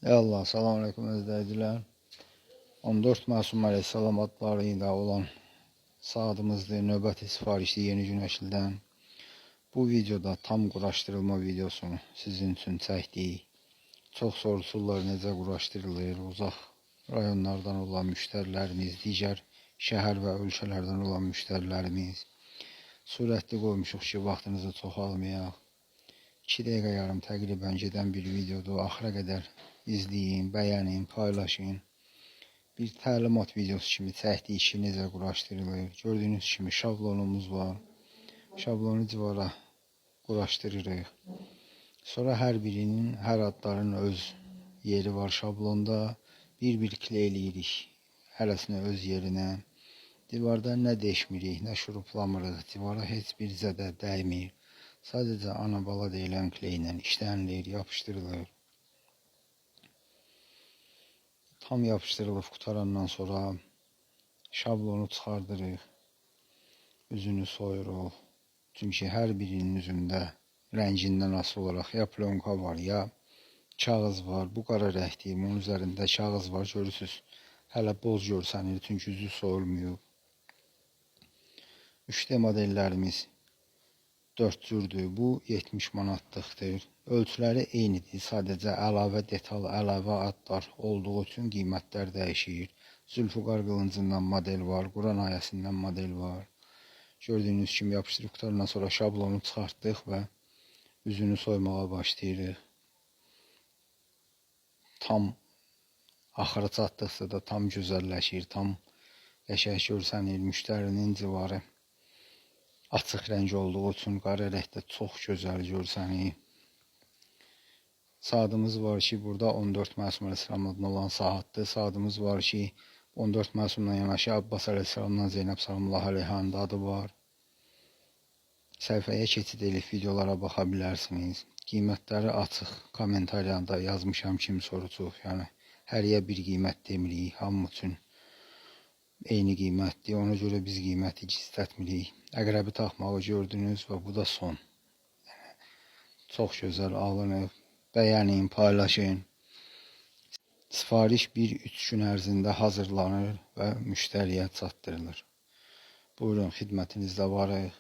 Ya Allah, selamun aleyküm izləyicilər. 14 Məsum əleyhissalam adları ilə olan saatımızdır, növbəti sifarişli yeni gün əşildən. Bu videoda tam quraşdırılma videosunu sizin üçün çəkdik. Çox soruşurlar necə quraşdırılır, uzaq rayonlardan olan müştərilərimiz, digər şəhər və ölkələrdən olan müştərilərimiz. Sürətli qoymuşuq ki, vaxtınızı çox almayaq. 2 dəqiqə yarım təqribən gedən bir videodur. Axıra qədər izləyin, bəyənin, paylaşın. Bir təlimat videosu kimi çəkdik ki, necə quraşdırılır. Gördüyünüz kimi şablonumuz var. Şablonu divara quraşdırırıq. Sonra hər birinin, hər adların öz yeri var şablonda. Bir-bir kleyləyirik hərəsini öz yerinə. Divarda nə deşmirik, nə şuruplamırıq. Divara heç bir zədə dəymir. Sadəcə ana bala deyilən kleylə işlənilir, yapışdırılır. Tam yapışdırılıb qutarandan sonra şablonu çıxardırıq. Üzünü soyuruq. Çünki hər birinin üzündə rəngindən asılı olaraq ya plonka var, ya kağız var. Bu qara rəngdir, bunun üzərində kağız var. Görürsünüz, hələ boz görsənir, çünki üzü soyulmayıb. 3D modellərimiz 4 cürdür. Bu 70 manatlıqdır. Ölçüləri eynidir. Sadəcə əlavə detal, əlavə adlar olduğu üçün qiymətlər dəyişir. Zülfüqar qılıncından model var. Quran ayəsindən model var. Gördüyünüz kimi yapışdırıb qutarandan sonra şablonu çıxartdıq və üzünü soymağa başlayırıq. Tam axırı çatdıqca da tam gözəlləşir. Tam qəşəng görsənir. Müştərinin civarı açıq rəng olduğu üçün qara rəngdə çox gözəl görsənir. Saatımız var ki, burada 14 Məsum əleyhissalam adına olan saatdır. Saatımız var ki, 14 Məsumdan yanaşı Abbas əleyhissalamdan Zeynəb salamullah əleyhanın da adı var. Səhifəyə keçid edib videolara baxa bilərsiniz. Qiymətləri açıq kommentariyada yazmışam, kim soruşuq. Yəni həriyə bir qiymət demirik, hamı üçün eyni qiymətdir. Ona görə biz qiyməti gizlətmirik. Əqrəbi taxmağı gördünüz və bu da son. Çox gözəl alınıb. Bəyənin, paylaşın. Sifariş 1-3 gün ərzində hazırlanır və müştəriyə çatdırılır. Buyurun, xidmətinizdə varıq.